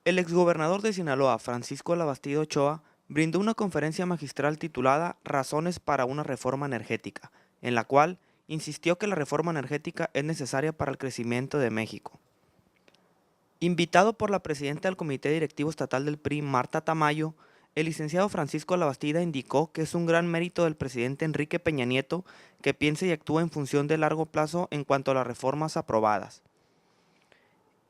El exgobernador de Sinaloa, Francisco Labastida Ochoa, brindó una conferencia magistral titulada Razones para una reforma energética, en la cual insistió que la reforma energética es necesaria para el crecimiento de México. Invitado por la presidenta del Comité Directivo Estatal del PRI, Marta Tamayo, el licenciado Francisco Labastida indicó que es un gran mérito del presidente Enrique Peña Nieto que piense y actúe en función de largo plazo en cuanto a las reformas aprobadas.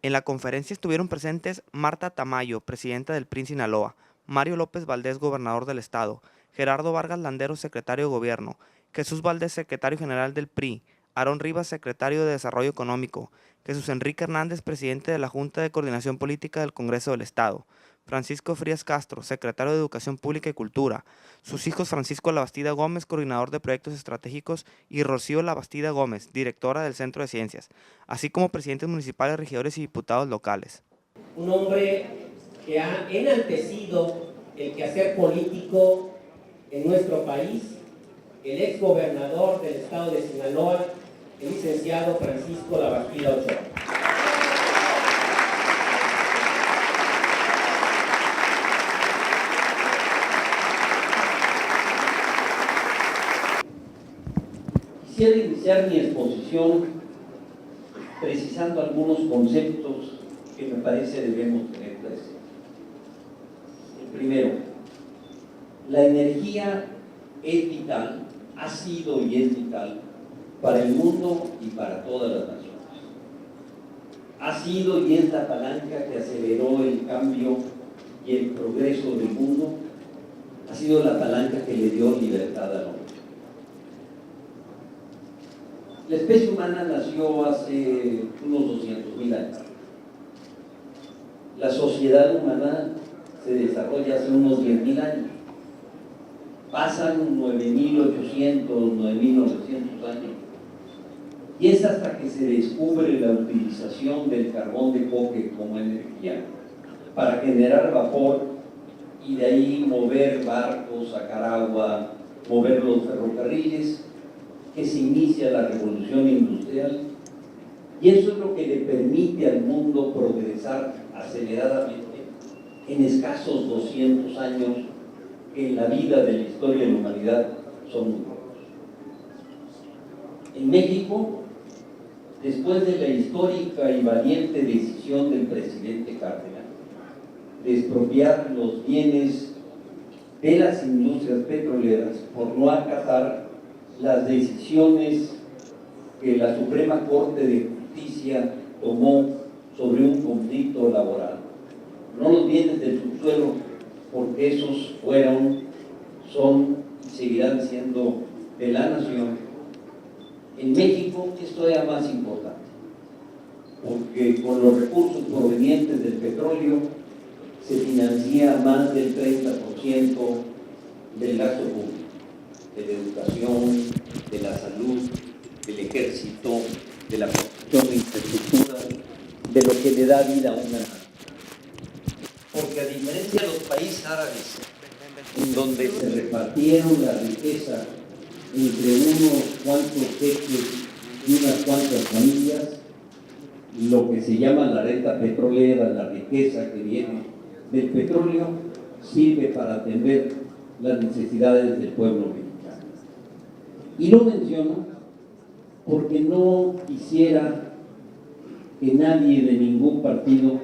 En la conferencia estuvieron presentes Marta Tamayo, presidenta del PRI Sinaloa, Mario López Valdés, gobernador del estado, Gerardo Vargas Landeros, secretario de Gobierno, Jesús Valdés, secretario general del PRI, Aarón Rivas, secretario de Desarrollo Económico, Jesús Enrique Hernández, presidente de la Junta de Coordinación Política del Congreso del Estado, Francisco Frías Castro, secretario de Educación Pública y Cultura, sus hijos Francisco Labastida Gómez, coordinador de proyectos estratégicos, y Rocío Labastida Gómez, directora del Centro de Ciencias, así como presidentes municipales, regidores y diputados locales. Un hombre que ha enaltecido el quehacer político en nuestro país, el ex gobernador del estado de Sinaloa, el licenciado Francisco Labastida Ochoa. Quisiera iniciar mi exposición precisando algunos conceptos que me parece debemos tener presentes. El primero, la energía es vital, ha sido y es vital para el mundo y para todas las naciones. Ha sido y es la palanca que aceleró el cambio y el progreso del mundo, ha sido la palanca que le dio libertad al hombre. La especie humana nació hace unos 200.000 años. La sociedad humana se desarrolla hace unos 10.000 años. Pasan 9.800, 9.900 años. Y es hasta que se descubre la utilización del carbón de coque como energía para generar vapor y de ahí mover barcos, sacar agua, mover los ferrocarriles, que se inicia la revolución industrial, y eso es lo que le permite al mundo progresar aceleradamente en escasos 200 años, que en la vida de la historia de la humanidad son muy pocos. En México, después de la histórica y valiente decisión del presidente Cárdenas de expropiar los bienes de las industrias petroleras por no acatar las decisiones que la Suprema Corte de Justicia tomó sobre un conflicto laboral. No los bienes del subsuelo, porque esos fueron, son y seguirán siendo de la nación. En México esto era más importante, porque con los recursos provenientes del petróleo se financia más del 30% del gasto público, de la educación, de la salud, del ejército, de la construcción de infraestructura, de lo que le da vida a una nación. Porque a diferencia de los países árabes, en donde se repartieron la riqueza entre unos cuantos jeques y unas cuantas familias, lo que se llama la renta petrolera, la riqueza que viene del petróleo, sirve para atender las necesidades del pueblo mexicano. Y lo menciono porque no quisiera que nadie de ningún partido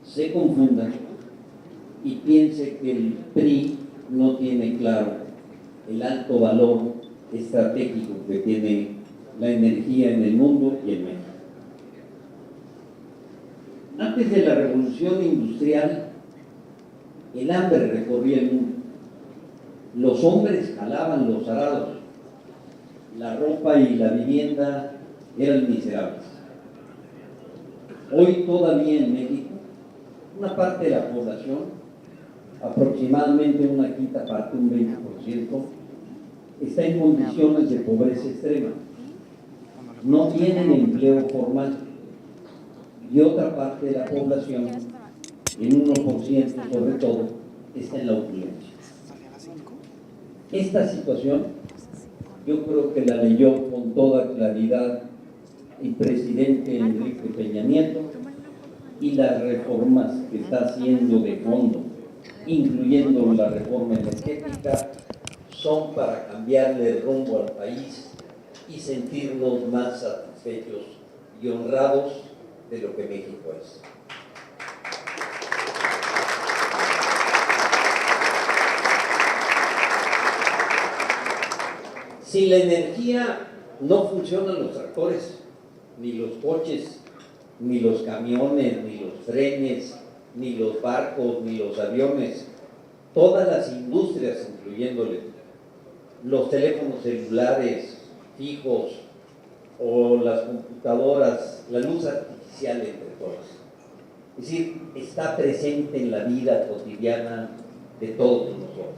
se confunda y piense que el PRI no tiene claro el alto valor estratégico que tiene la energía en el mundo y en México. Antes de la revolución industrial, el hambre recorría el mundo. Los hombres jalaban los arados, la ropa y la vivienda eran miserables. Hoy todavía en México, una parte de la población, aproximadamente una quinta parte, un 20%, está en condiciones de pobreza extrema. No tienen empleo formal. Y otra parte de la población, en 1% sobre todo, está en la opulencia. Esta situación yo creo que la leyó con toda claridad el presidente Enrique Peña Nieto y las reformas que está haciendo de fondo, incluyendo la reforma energética, son para cambiarle el rumbo al país y sentirnos más satisfechos y honrados de lo que México es. Sin la energía no funcionan los tractores, ni los coches, ni los camiones, ni los trenes, ni los barcos, ni los aviones. Todas las industrias, incluyéndole los teléfonos celulares fijos o las computadoras, la luz artificial, entre todas. Es decir, está presente en la vida cotidiana de todos nosotros.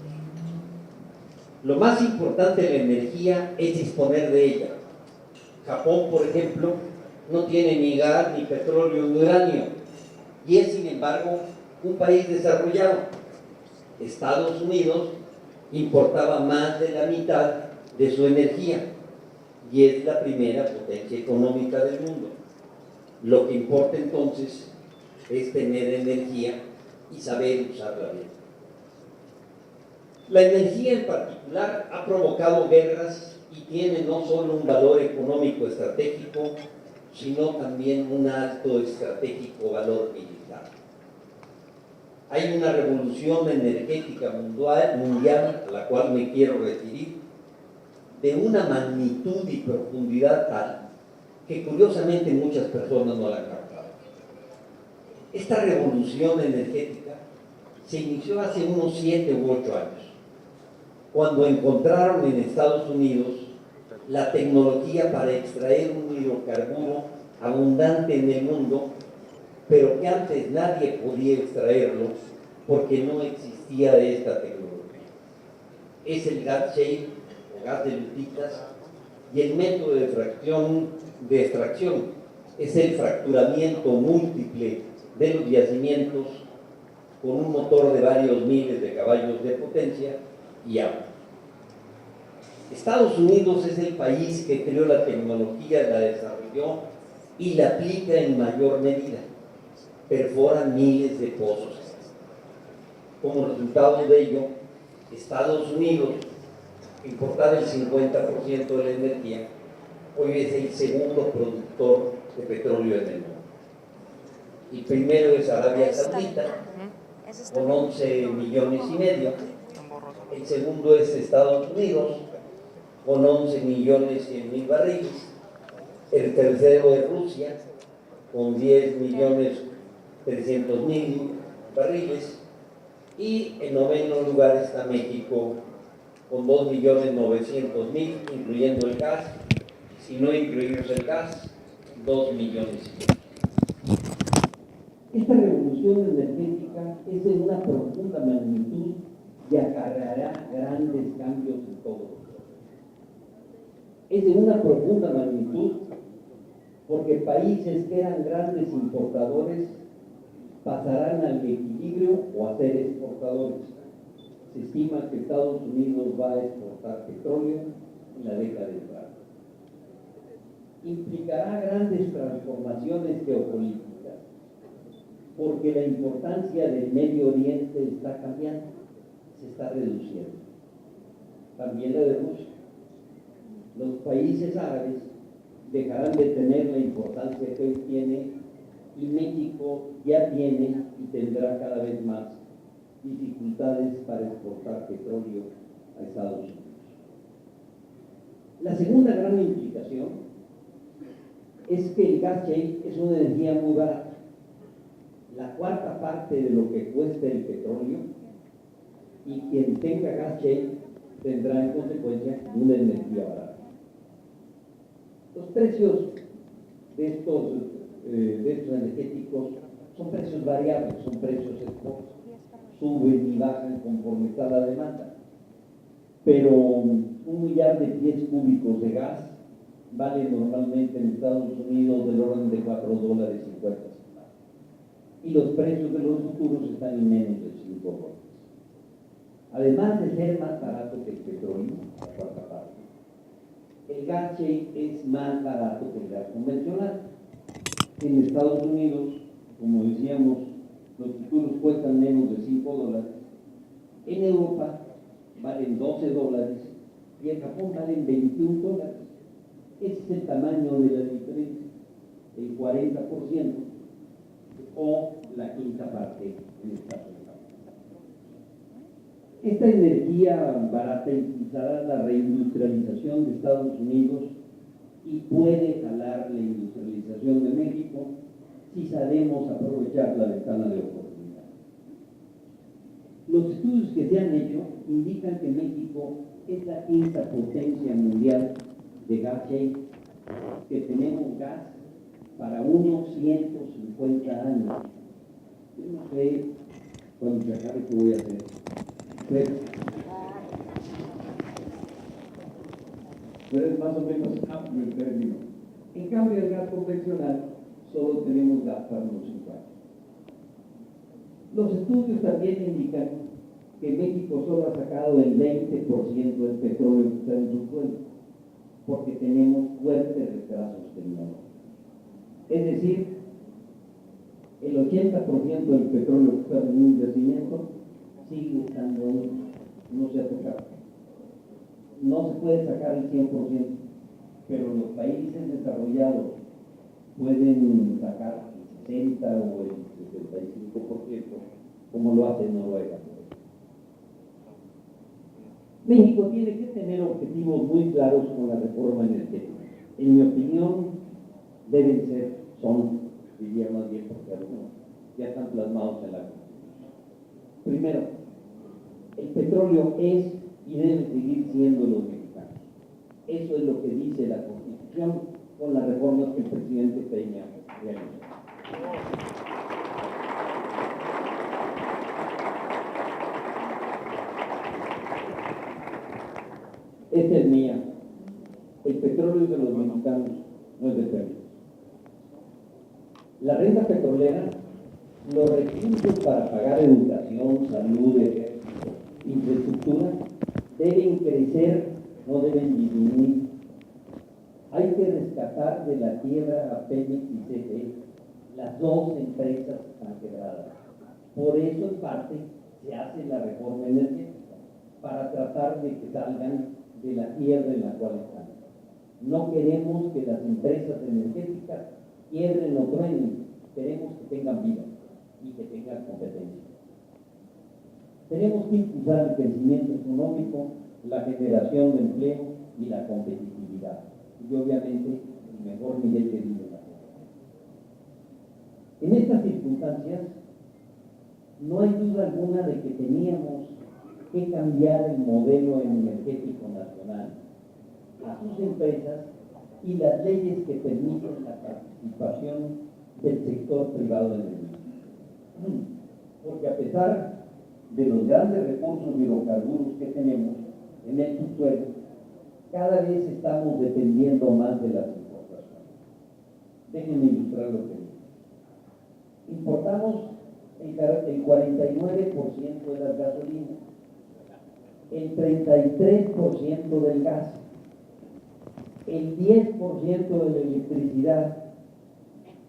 Lo más importante de la energía es disponer de ella. Japón, por ejemplo, no tiene ni gas, ni petróleo, ni uranio, y es, sin embargo, un país desarrollado. Estados Unidos importaba más de la mitad de su energía y es la primera potencia económica del mundo. Lo que importa entonces es tener energía y saber usarla bien. La energía en particular ha provocado guerras y tiene no solo un valor económico estratégico, sino también un alto estratégico valor militar. Hay una revolución energética mundial a la cual me quiero referir, de una magnitud y profundidad tal que curiosamente muchas personas no la han captado. Esta revolución energética se inició hace unos 7 u 8 años, cuando encontraron en Estados Unidos la tecnología para extraer un hidrocarburo abundante en el mundo, pero que antes nadie podía extraerlo porque no existía esta tecnología. Es el gas shale o gas de lutitas, y el método de extracción es el fracturamiento múltiple de los yacimientos con un motor de varios miles de caballos de potencia y agua. Estados Unidos es el país que creó la tecnología, la desarrolló y la aplica en mayor medida. Perforan miles de pozos. Como resultado de ello, Estados Unidos, que importaba el 50% de la energía, hoy es el segundo productor de petróleo en el mundo. El primero es Arabia Saudita, con 11 millones y medio. El segundo es Estados Unidos, con 11 millones 100 mil barriles. El tercero es Rusia, con 10 millones 300 mil barriles. Y en noveno lugar está México, con 2 millones 900 mil, incluyendo el gas. Si no incluimos el gas, 2 millones. Esta revolución energética es de una profunda magnitud y acarreará grandes cambios en todo. Es de una profunda magnitud porque países que eran grandes importadores pasarán al equilibrio o a ser exportadores. Se estima que Estados Unidos va a exportar petróleo en la década de entrada. Implicará grandes transformaciones geopolíticas, porque la importancia del Medio Oriente está cambiando, se está reduciendo. También la de Rusia. Los países árabes dejarán de tener la importancia que hoy tiene, y México ya tiene y tendrá cada vez más dificultades para exportar petróleo a Estados Unidos. La segunda gran implicación es que el gas shale es una energía muy barata, la cuarta parte de lo que cuesta el petróleo, y quien tenga gas shale tendrá en consecuencia una energía barata. Los precios de estos energéticos son precios variables, son precios spot, suben y bajan conforme está la demanda. Pero 1 millar de pies cúbicos de gas vale normalmente en Estados Unidos del orden de $4.50. Y los precios de los futuros están en menos de $5. Además de ser más barato que el petróleo, la cuarta parte, el gas shale es más barato que el gas convencional. En Estados Unidos como decíamos, los títulos cuestan menos de $5. En Europa valen $12 y en Japón valen $21. Ese es el tamaño de la diferencia, el 40% o la quinta parte en el caso de Japón. Esta energía barata impulsará la reindustrialización de Estados Unidos y puede jalar la industrialización de México si sabemos aprovechar la ventana de oportunidad. Los estudios que se han hecho indican que México es la quinta potencia mundial de gas shale, que tenemos gas para unos 150 años. Yo no sé cuando se acabe qué voy a hacer, pero es más o menos amplio el término. En cambio, el gas convencional solo tenemos gas para unos 5 años. Los estudios también indican que México solo ha sacado el 20% del petróleo que está en su suelo, porque tenemos fuertes retrasos tecnológicos. Es decir, el 80% del petróleo que está en un yacimiento sigue estando ahí, no se ha tocado. No se puede sacar el 100%, pero los países desarrollados pueden sacar el 60 o el 65%, como lo hace Noruega. México tiene que tener objetivos muy claros con la reforma energética. En mi opinión, diría más bien porque algunos ya están plasmados en la Constitución. Primero, el petróleo es y debe seguir siendo de los mexicanos. Eso es lo que dice la Constitución con las reformas que el presidente Peña realizó. Esta es mía. El petróleo es de los mexicanos, no es de Pemex. La renta petrolera, los recursos para pagar educación, salud, ejército, infraestructura, deben crecer, no deben disminuir. Hay que rescatar de la tierra a Pemex y CFE. Las dos empresas están quebradas. Por eso, en parte, se hace la reforma energética, para tratar de que salgan de la tierra en la cual están. No queremos que las empresas energéticas quiebren o truenen, queremos que tengan vida y que tengan competencia. Tenemos que impulsar el crecimiento económico, la generación de empleo y la competitividad, y obviamente el mejor nivel de vida. En estas circunstancias, no hay duda alguna de que teníamos que cambiar el modelo energético nacional a sus empresas y las leyes que permiten la participación del sector privado en el mismo. Porque a pesar de los grandes recursos hidrocarburos que tenemos en el subsuelo, cada vez estamos dependiendo más de las importaciones. Déjenme ilustrar lo que digo. Importamos el 49% de las gasolinas, el 33% del gas, el 10% de la electricidad,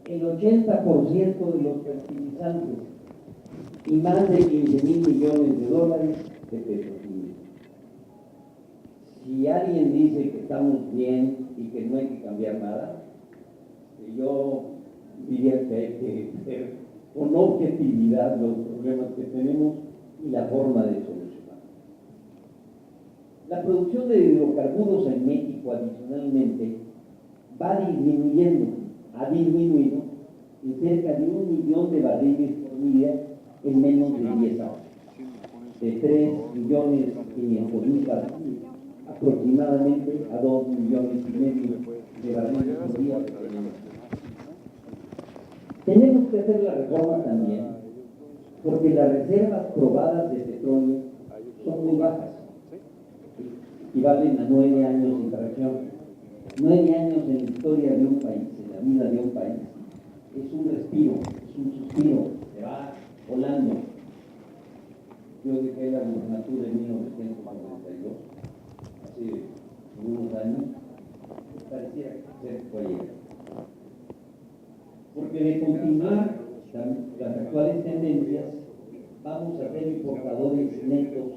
el 80% de los fertilizantes y más de 15,000 millones de dólares de petróleo. Si alguien dice que estamos bien y que no hay que cambiar nada, yo diría que hay que ver con objetividad los problemas que tenemos y la forma de solucionar. La producción de hidrocarburos en México adicionalmente va disminuyendo, ha disminuido en cerca de 1 millón de barriles por día en menos de 10 años, de 3,500,000 barriles aproximadamente a 2,5 millones de barriles por día. Tenemos que hacer la reforma también, porque las reservas probadas de petróleo son muy bajas, equivalen a 9 años de fracción. 9 años en la historia de un país, en la vida de un país, es un respiro, es un suspiro, se va volando. Yo dejé la gubernatura en 1992, hace unos años, pareciera que se fue ayer. Porque de continuar las actuales tendencias, vamos a ser importadores netos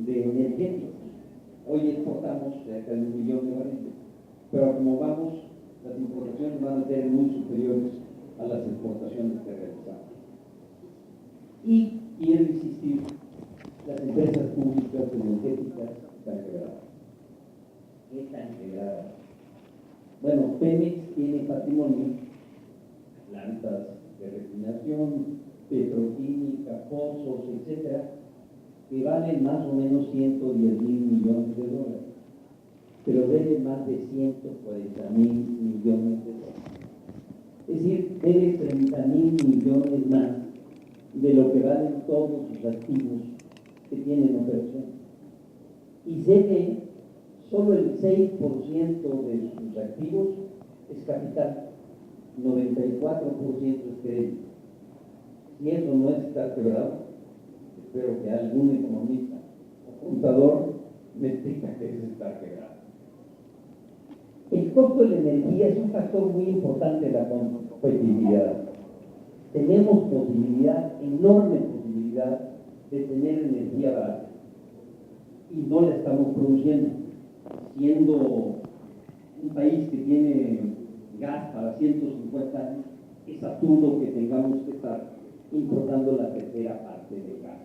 de energéticos. Hoy exportamos cerca de 1 millón de barriles, pero como vamos, las importaciones van a ser muy superiores a las exportaciones que realizamos. Y quiero insistir, las empresas públicas energéticas están quebradas. ¿Qué están quebradas? Bueno, Pemex tiene patrimonio, plantas de refinación, petroquímica, pozos, etcétera, que valen más o menos 110 mil millones de dólares, pero debe más de 140 mil millones de dólares. Es decir, debe 30 mil millones más de lo que valen todos sus activos que tienen operación. Y CFE, solo el 6% de sus activos es capital, 94% es crédito. Si eso no es estar quebrado, espero que algún economista o contador me explique qué es estar quebrado. El costo de la energía es un factor muy importante de la competitividad. Tenemos posibilidad, enorme posibilidad, de tener energía barata y no la estamos produciendo, siendo un país que tiene gas para 150 años. Es absurdo que tengamos que estar importando la tercera parte del gas.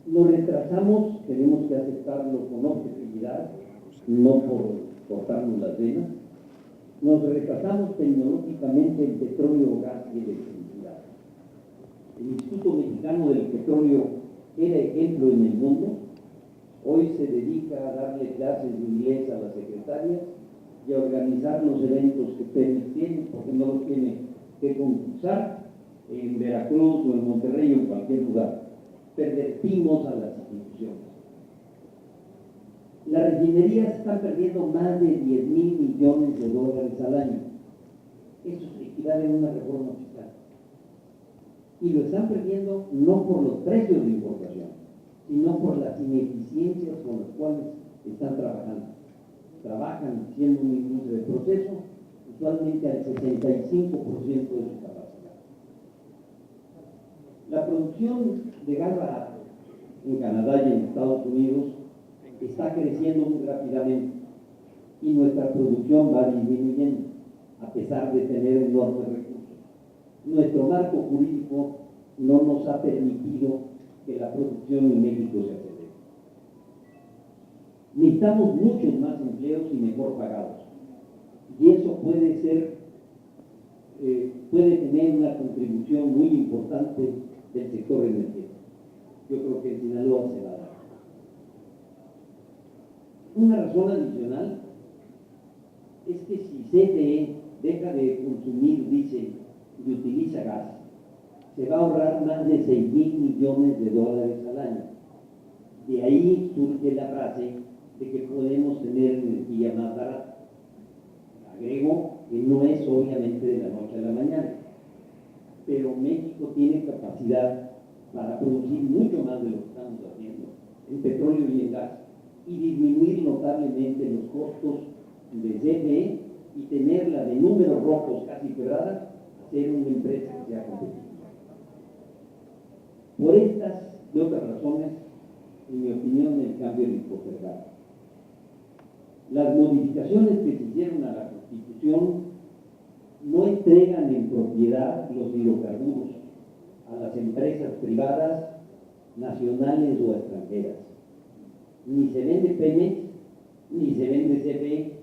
Nos retrasamos, tenemos que aceptarlo con objetividad, no por cortarnos las venas. Nos retrasamos tecnológicamente en petróleo, gas y electricidad. El Instituto Mexicano del Petróleo era ejemplo en el mundo. Hoy se dedica a darle clases de inglés a las secretarias y a organizar los eventos que Pemex tiene, porque no los tiene que concursar en Veracruz o en Monterrey o en cualquier lugar. Pervertimos a las instituciones. Las refinerías están perdiendo más de 10 mil millones de dólares al año. Eso equivale a una reforma fiscal. Y lo están perdiendo no por los precios de importación, sino por las ineficiencias con las cuales están trabajando. Trabajan siendo una industria de proceso, usualmente al 65% de su capacidad. La producción de gas barato en Canadá y en Estados Unidos está creciendo muy rápidamente y nuestra producción va disminuyendo a pesar de tener enormes recursos. Nuestro marco jurídico no nos ha permitido que la producción en México se acelere. Necesitamos muchos más empleos y mejor pagados. Y eso puede tener una contribución muy importante del sector energético. Yo creo que en Sinaloa se va a dar. Una razón adicional es que si CFE deja de consumir diésel y utiliza gas, se va a ahorrar más de 6 mil millones de dólares al año. De ahí surge la frase de que podemos tener energía más barata. Agrego que no es obviamente de la noche a la mañana, pero México tiene capacidad para producir mucho más de lo que estamos haciendo en petróleo y en gas y disminuir notablemente los costos de CFE y tenerla de números rojos casi quebrada, ser una empresa que sea competitiva. Por estas y otras razones, en mi opinión, el cambio es impostergable. Las modificaciones que se hicieron a la Constitución no entregan en propiedad los hidrocarburos a las empresas privadas, nacionales o extranjeras. Ni se vende Pemex, ni se vende CFE.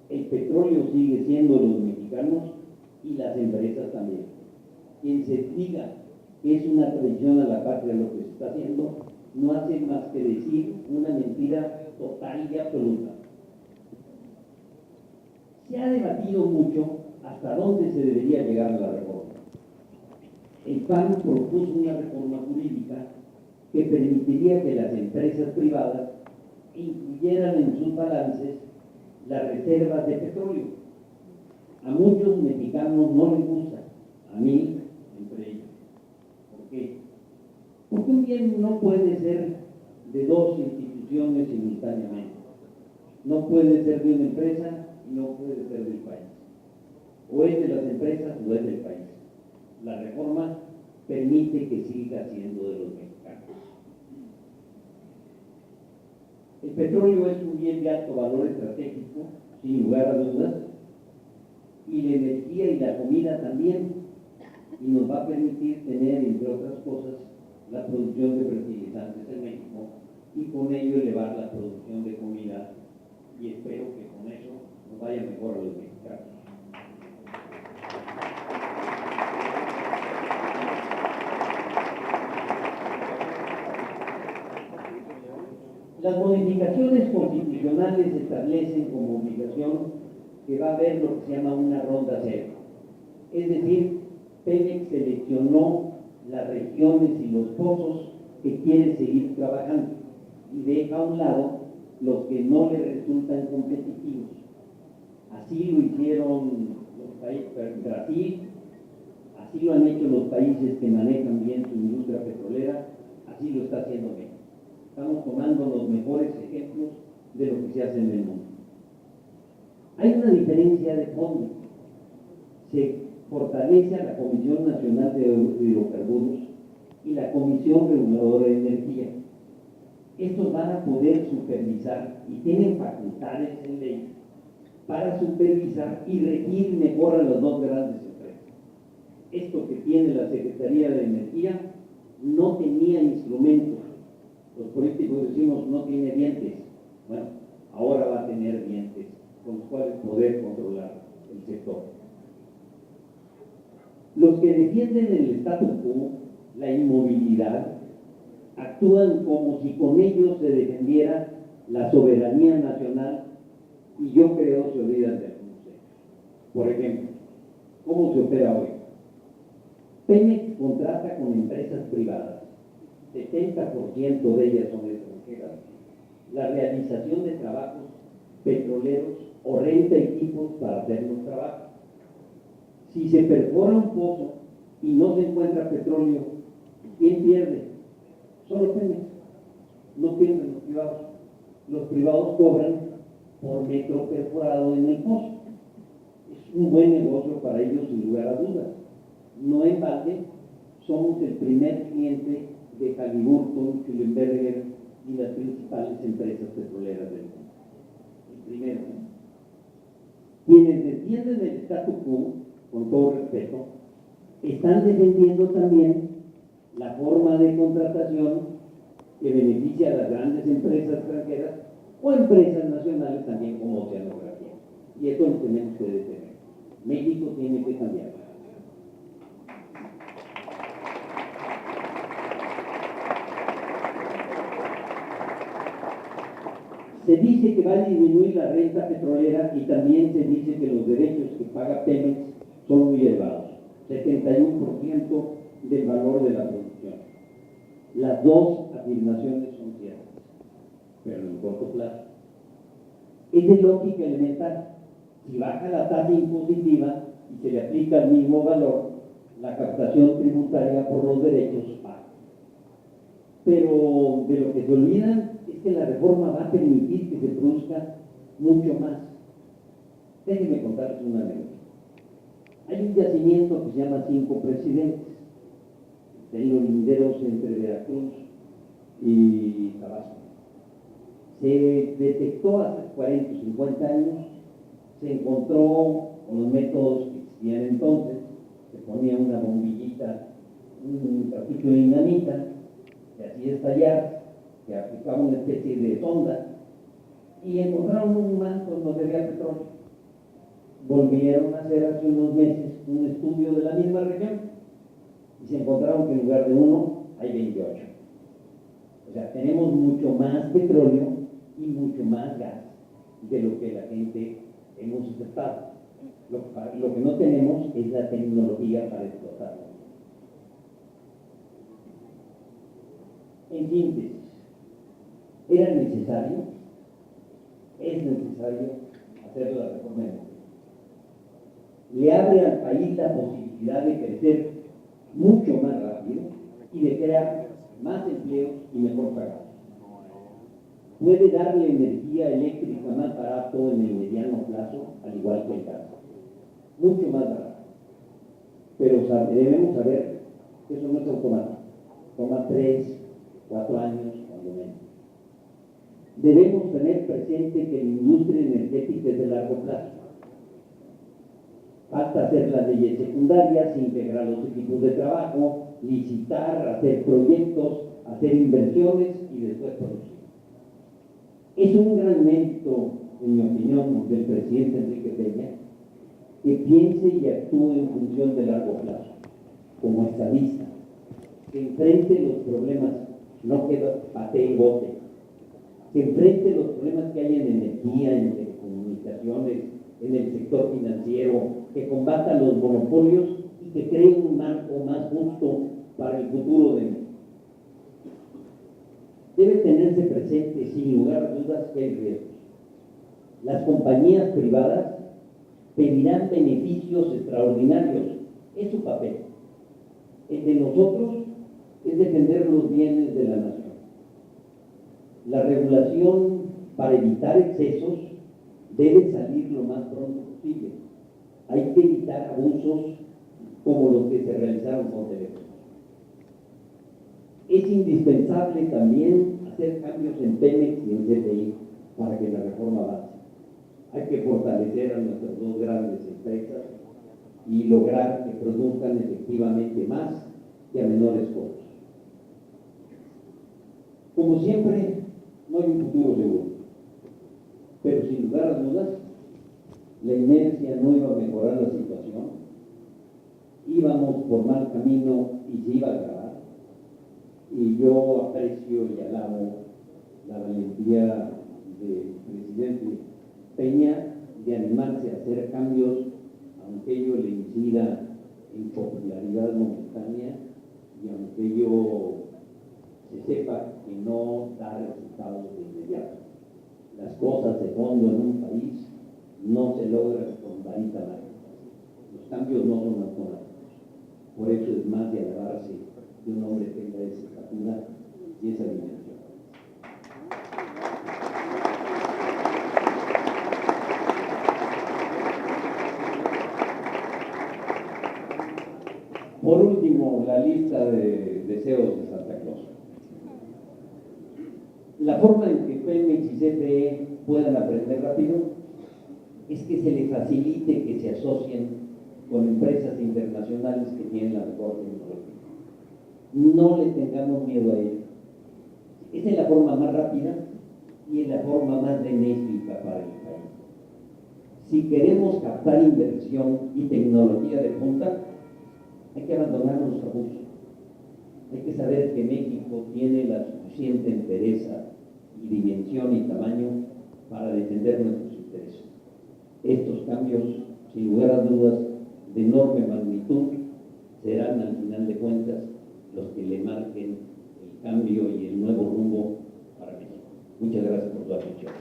El petróleo sigue siendo de los mexicanos y las empresas también. Quien se diga que es una traición a la patria lo que se está haciendo, no hace más que decir una mentira total y absoluta. Se ha debatido mucho hasta dónde se debería llegar a la reforma. El PAN propuso una reforma jurídica que permitiría que las empresas privadas incluyeran en sus balances las reservas de petróleo. A muchos mexicanos no les gusta, a mí entre ellos. ¿Por qué? Porque un bien no puede ser de dos instituciones simultáneamente. No puede ser de una empresa y no puede ser del país. O es de las empresas o es del país. La reforma permite que siga siendo de los mexicanos. El petróleo es un bien de alto valor estratégico, sin lugar a dudas, y la energía y la comida también, y nos va a permitir tener, entre otras cosas, la producción de fertilizantes en México y con ello elevar la producción de comida, y espero que con eso nos vaya mejor a los mexicanos. Las modificaciones constitucionales establecen como obligación que va a haber lo que se llama una ronda cero. Es decir, Pemex seleccionó las regiones y los pozos que quieren seguir trabajando y deja a un lado los que no le resultan competitivos. Así lo hicieron los países, Brasil, así lo han hecho los países que manejan bien su industria petrolera, así lo está haciendo México. Estamos tomando los mejores ejemplos de lo que se hace en el mundo. Hay una diferencia de fondo. Se fortalece a la Comisión Nacional de Hidrocarburos y la Comisión Reguladora de Energía. Estos van a poder supervisar y tienen facultades en ley para supervisar y regir mejor a las dos grandes empresas. Esto que tiene la Secretaría de Energía no tenía instrumentos. Los políticos decimos no tiene dientes. Bueno, ahora va a tener dientes con los cuales poder controlar el sector. Los que defienden el status quo, la inmovilidad, actúan como si con ellos se defendiera la soberanía nacional y yo creo se olvidan de algunos hechos. Por ejemplo, ¿cómo se opera hoy? Pemex contrata con empresas privadas, 70% de ellas son extranjeras, la realización de trabajos petroleros o renta equipos para hacer los trabajos. Si se perfora un pozo y no se encuentra petróleo, ¿quién pierde? Solo Pemex. No pierden los privados. Los privados cobran por metro perforado en el pozo. Es un buen negocio para ellos sin lugar a dudas. No en balde, somos el primer cliente de Halliburton, Schlumberger y las principales empresas petroleras del mundo. El primero. Quienes defienden el status quo, con todo respeto, están defendiendo también la forma de contratación que beneficia a las grandes empresas extranjeras o empresas nacionales también como Oceanografía. Y esto lo tenemos que detener. México tiene que cambiar. Se dice que va a disminuir la renta petrolera y también se dice que los derechos que paga Pemex son muy elevados, 71% del valor de la producción. Las dos afirmaciones son ciertas, pero en corto plazo. Es de lógica elemental. Si baja la tasa impositiva y se le aplica el mismo valor, la captación tributaria por los derechos baja. Pero de lo que se olvidan es que la reforma va a permitir que se produzca mucho más. Déjenme contarles una anécdota. Hay un yacimiento que se llama Cinco Presidentes, en los linderos entre Veracruz y Tabasco. Se detectó hace 40 o 50 años, se encontró con los métodos que existían entonces, se ponía una bombillita, un trapito de dinamita, se hacía estallar, se aplicaba una especie de sonda y encontraron un manto donde había petróleo. Volvieron a hacer hace unos meses un estudio de la misma región y se encontraron que en lugar de uno hay 28. O sea, tenemos mucho más petróleo y mucho más gas de lo que la gente hemos aceptado. Lo que no tenemos es la tecnología para explotarlo. En síntesis, ¿era necesario? Es necesario hacer la reforma energética. Le abre al país la posibilidad de crecer mucho más rápido y de crear más empleos y mejor pagados. Puede darle energía eléctrica más barato en el mediano plazo, al igual que el gas. Mucho más barato. pero debemos saber que eso no es automático, toma 3, 4 años, cuando menos. Debemos tener presente que la industria energética es de largo plazo. Falta hacer las leyes secundarias, integrar los equipos de trabajo, licitar, hacer proyectos, hacer inversiones y después producir. Es un gran mérito, en mi opinión, del presidente Enrique Peña, que piense y actúe en función de largo plazo, como estadista, que enfrente los problemas, no que patee y bote, que enfrente los problemas que hay en energía, en telecomunicaciones, en el sector financiero, que combata los monopolios y que cree un marco más justo para el futuro de México. Debe tenerse presente, sin lugar a dudas, que hay riesgos. Las compañías privadas pedirán beneficios extraordinarios, es su papel. El de nosotros es defender los bienes de la nación. La regulación para evitar excesos debe salir lo más pronto posible. Hay que evitar abusos como los que se realizaron con teléfonos. Es indispensable también hacer cambios en Pemex y en CFE para que la reforma avance. Hay que fortalecer a nuestras dos grandes empresas y lograr que produzcan efectivamente más y a menores costos. Como siempre, no hay un futuro seguro, pero sin lugar a dudas, la inercia no iba a mejorar la situación, íbamos por mal camino y se iba a agravar, y yo aprecio y alabo la valentía del presidente Peña de animarse a hacer cambios, aunque ello le incida en popularidad momentánea y aunque ello se sepa que no da resultados de inmediato. Las cosas de fondo en un país no se logran con varita mágica. Los cambios no son automáticos. Por eso es más de alabarse que un hombre tenga esa estatura y esa dimensión. Por último, la lista de deseos de Santa Claus. La forma en que Pemex y CFE puedan aprender rápido es que se les facilite que se asocien con empresas internacionales que tienen la mejor tecnología. No le tengamos miedo a ello. Esa es la forma más rápida y es la forma más benéfica para el país. Si queremos captar inversión y tecnología de punta, hay que abandonar los abusos. Hay que saber que México tiene la suficiente entereza y dimensión y tamaño para defender nuestros intereses. Estos cambios, sin lugar a dudas, de enorme magnitud, serán al final de cuentas los que le marquen el cambio y el nuevo rumbo para México. Muchas gracias por su atención.